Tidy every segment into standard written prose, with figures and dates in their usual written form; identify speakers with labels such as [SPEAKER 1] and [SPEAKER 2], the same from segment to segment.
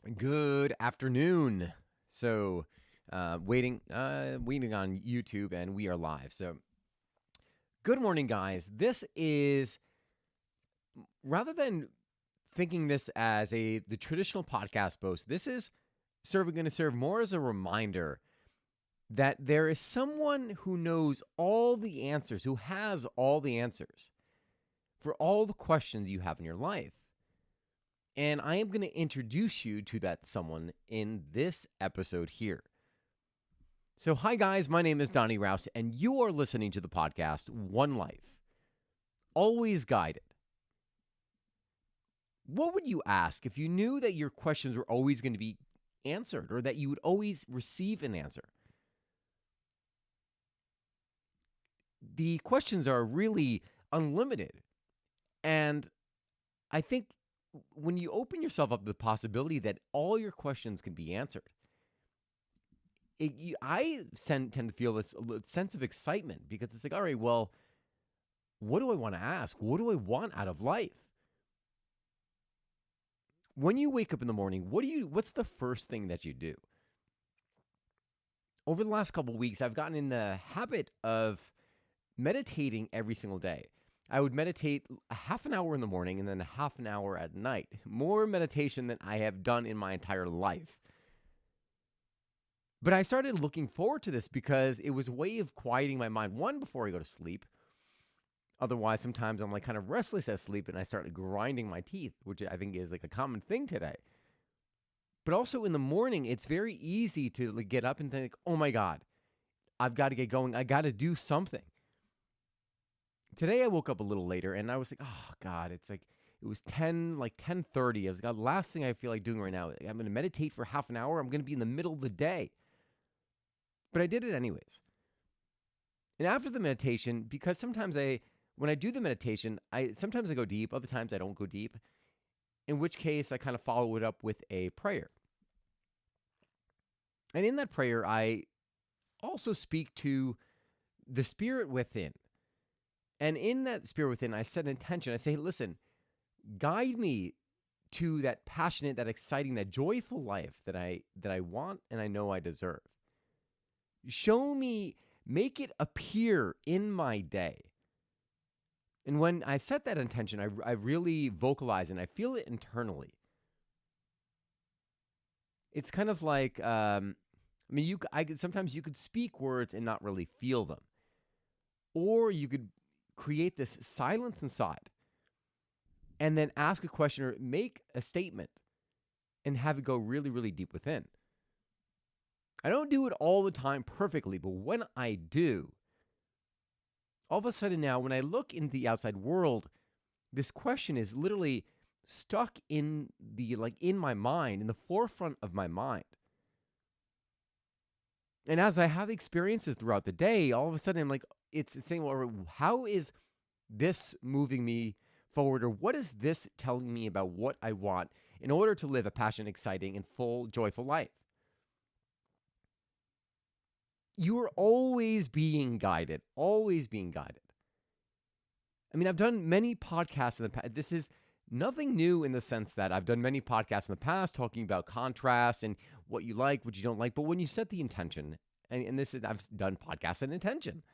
[SPEAKER 1] Good afternoon. So, waiting on YouTube, and we are live. So, good morning, guys. This is rather than thinking this as the traditional podcast post. This is going to serve more as a reminder that there is someone who knows all the answers, who has all the answers for all the questions you have in your life. And I am going to introduce you to that someone in this episode here. So, hi guys, my name is Donnie Rouse, and you are listening to the podcast One Life, Always Guided. What would you ask if you knew that your questions were always going to be answered or that you would always receive an answer? The questions are really unlimited. And I think when you open yourself up to the possibility that all your questions can be answered, I tend to feel this sense of excitement because it's like, all right, well, what do I want to ask? What do I want out of life? When you wake up in the morning, what's the first thing that you do? Over the last couple of weeks, I've gotten in the habit of meditating every single day. I would meditate a half an hour in the morning and then a half an hour at night. More meditation than I have done in my entire life. But I started looking forward to this because it was a way of quieting my mind. One, before I go to sleep. Otherwise, sometimes I'm like kind of restless at sleep and I start grinding my teeth, which I think is like a common thing today. But also in the morning, it's very easy to like get up and think, oh my God, I've got to get going. I got to do something. Today I woke up a little later and I was like, oh God, it was 10:30. I was like, God, the last thing I feel like doing right now, I'm going to meditate for half an hour. I'm going to be in the middle of the day. But I did it anyways. And after the meditation, because when I do the meditation, sometimes I go deep, other times I don't go deep, in which case I kind of follow it up with a prayer. And in that prayer, I also speak to the spirit within. And in that spirit within, I set an intention. I say, listen, guide me to that passionate, that exciting, that joyful life that I want and I know I deserve. Show me, make it appear in my day. And when I set that intention, I really vocalize and I feel it internally. It's kind of like, sometimes you could speak words and not really feel them, or you could create this silence inside, and then ask a question or make a statement, and have it go really, really deep within. I don't do it all the time perfectly, but when I do, all of a sudden now, when I look in the outside world, this question is literally stuck in my mind, in the forefront of my mind. And as I have experiences throughout the day, all of a sudden I'm like, it's saying, well, how is this moving me forward? Or what is this telling me about what I want in order to live a passionate, exciting, and full, joyful life? You are always being guided, always being guided. I mean, I've done many podcasts in the past. This is nothing new in the sense that I've done many podcasts in the past talking about contrast and what you like, what you don't like. But when you set the intention, I've done podcasts and intention,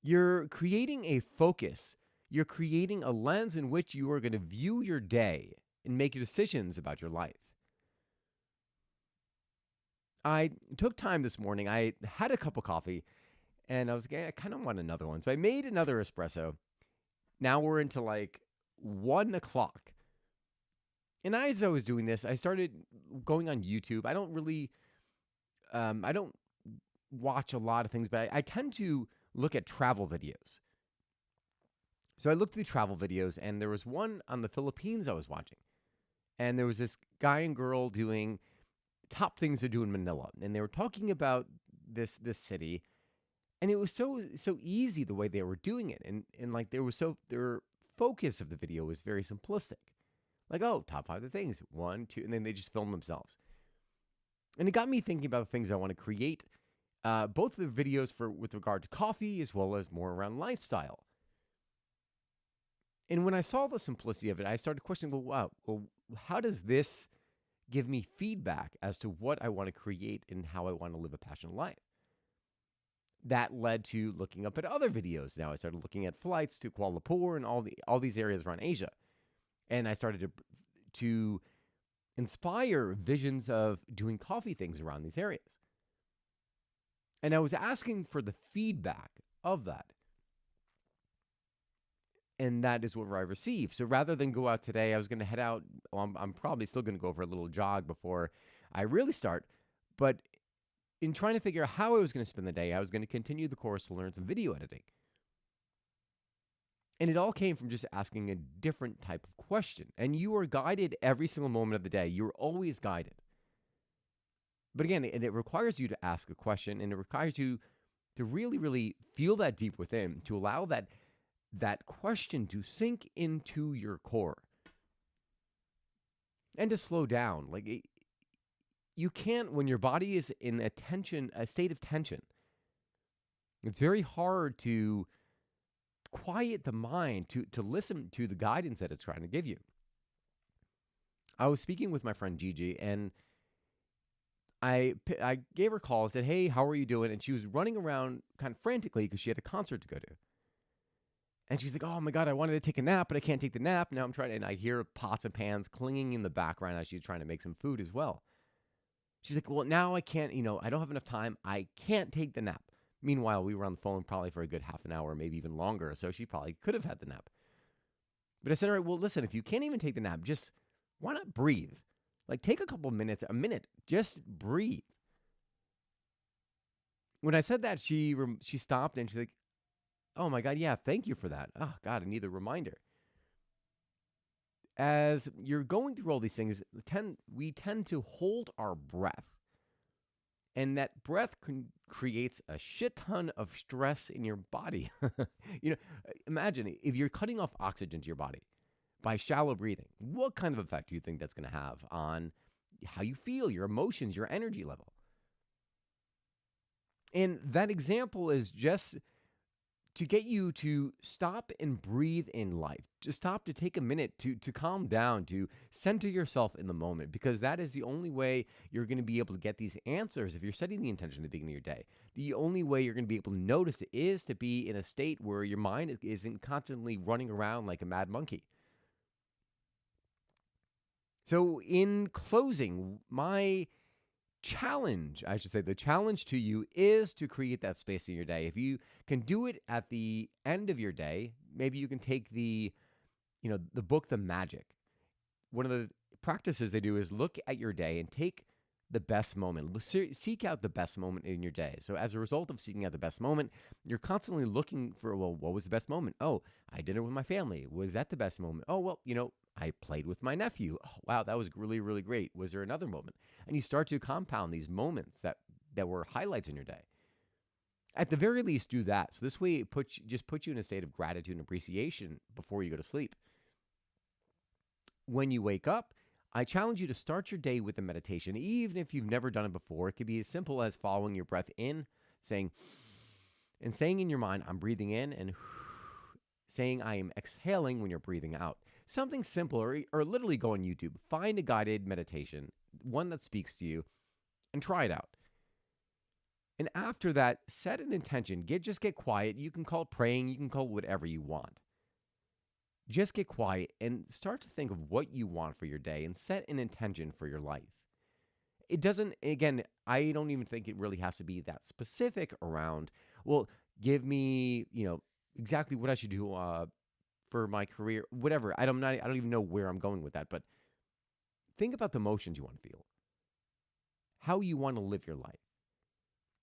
[SPEAKER 1] you're creating a focus. You're creating a lens in which you are going to view your day and make decisions about your life. I took time this morning. I had a cup of coffee and I was like, I kind of want another one. So I made another espresso. Now we're into like 1 o'clock. And as I was doing this, I started going on YouTube. I don't really, I don't watch a lot of things, but I tend to look at travel videos. So I looked through travel videos and there was one on the Philippines I was watching. And there was this guy and girl doing top things to do in Manila. And they were talking about this city. And it was so easy the way they were doing it. And like their focus of the video was very simplistic. Like, oh, top 5 of the things. 1, 2, and then they just film themselves. And it got me thinking about things I want to create, both the videos with regard to coffee as well as more around lifestyle. And when I saw the simplicity of it, I started questioning, well, wow, how does this give me feedback as to what I want to create and how I want to live a passionate life. That led to looking up at other videos. Now I started looking at flights to Kuala Lumpur and all these areas around Asia. And I started to inspire visions of doing coffee things around these areas. And I was asking for the feedback of that. And that is what I received. So rather than go out today, I was going to head out. Well, I'm probably still going to go for a little jog before I really start. But in trying to figure out how I was going to spend the day, I was going to continue the course to learn some video editing. And it all came from just asking a different type of question. And you are guided every single moment of the day. You're always guided. But again, it requires you to ask a question, and it requires you to really, really feel that deep within, to allow that question to sink into your core and to slow down. You can't, when your body is in a state of tension, it's very hard to quiet the mind, to listen to the guidance that it's trying to give you. I was speaking with my friend Gigi, and I gave her a call and said, "Hey, how are you doing?" And she was running around kind of frantically because she had a concert to go to. And she's like, "Oh my God, I wanted to take a nap, but I can't take the nap. Now I'm trying," and I hear pots and pans clinging in the background as she's trying to make some food as well. She's like, "Well, now I can't, I don't have enough time. I can't take the nap." Meanwhile, we were on the phone probably for a good half an hour, maybe even longer. So she probably could have had the nap. But I said, "All right, well, listen, if you can't even take the nap, just why not breathe? Like, take a couple minutes, a minute, just breathe." When I said that, she stopped and she's like, "Oh my God, yeah, thank you for that. Oh God, I need a reminder." As you're going through all these things, we tend to hold our breath. And that breath creates a shit ton of stress in your body. Imagine if you're cutting off oxygen to your body by shallow breathing, what kind of effect do you think that's going to have on how you feel, your emotions, your energy level? And that example is just to get you to stop and breathe in life, to stop, to take a minute to calm down, to center yourself in the moment, because that is the only way you're going to be able to get these answers. If you're setting the intention at the beginning of your day, the only way you're going to be able to notice it is to be in a state where your mind isn't constantly running around like a mad monkey. So in closing, my challenge, I should say, the challenge to you is to create that space in your day. If you can do it at the end of your day, maybe you can take the book, The Magic. One of the practices they do is look at your day and take the best moment. Seek out the best moment in your day. So as a result of seeking out the best moment, you're constantly looking for, well, what was the best moment? Oh, I did it with my family. Was that the best moment? Oh, well, I played with my nephew. Oh, wow, that was really, really great. Was there another moment? And you start to compound these moments that were highlights in your day. At the very least, do that. So this way, it just puts you in a state of gratitude and appreciation before you go to sleep. When you wake up, I challenge you to start your day with a meditation, even if you've never done it before. It could be as simple as following your breath in, saying in your mind, "I'm breathing in," and saying, "I am exhaling" when you're breathing out. Something simple, or literally go on YouTube, find a guided meditation, one that speaks to you, and try it out. And after that, set an intention. Just get quiet. You can call it praying. You can call it whatever you want. Just get quiet and start to think of what you want for your day and set an intention for your life. It doesn't, again, I don't even think it really has to be that specific around, well, give me, exactly what I should do for my career, whatever. I don't even know where I'm going with that, but think about the emotions you want to feel, how you want to live your life.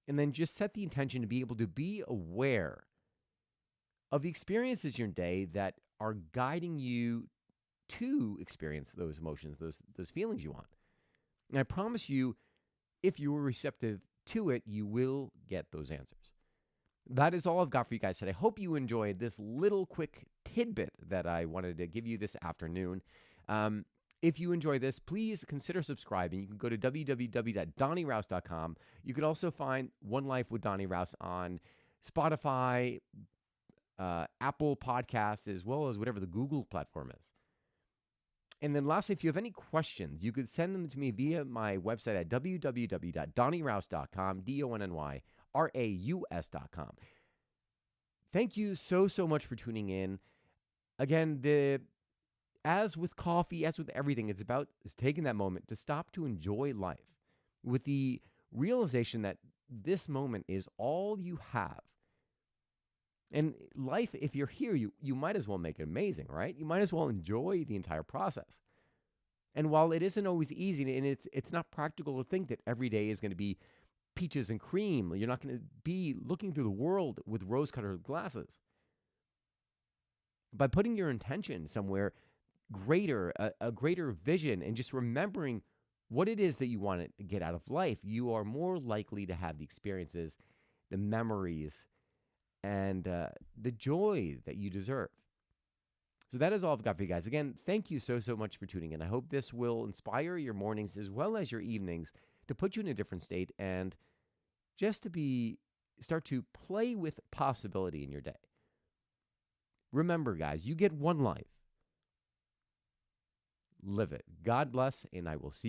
[SPEAKER 1] And then just set the intention to be able to be aware of the experiences in your day that are guiding you to experience those emotions, those feelings you want. And I promise you, if you are receptive to it, you will get those answers. That is all I've got for you guys today. I hope you enjoyed this little quick tidbit that I wanted to give you this afternoon. If you enjoy this, please consider subscribing. You can go to www.donnyrouse.com. You could also find One Life with Donny Rouse on Spotify, Apple Podcasts, as well as whatever the Google platform is. And then lastly, if you have any questions, you could send them to me via my website at www.donnyrouse.com, DonnyRaus.com. Thank you so much for tuning in. Again, as with coffee, as with everything, it's about taking that moment to stop to enjoy life with the realization that this moment is all you have. And life, if you're here, you might as well make it amazing, right? You might as well enjoy the entire process. And while it isn't always easy, and it's not practical to think that every day is going to be peaches and cream, you're not going to be looking through the world with rose-colored glasses. By putting your intention somewhere greater, a greater vision, and just remembering what it is that you want to get out of life, you are more likely to have the experiences, the memories, and the joy that you deserve. So that is all I've got for you guys. Again, thank you so much for tuning in. I hope this will inspire your mornings as well as your evenings to put you in a different state and just to start to play with possibility in your day. Remember, guys, you get one life. Live it. God bless, and I will see you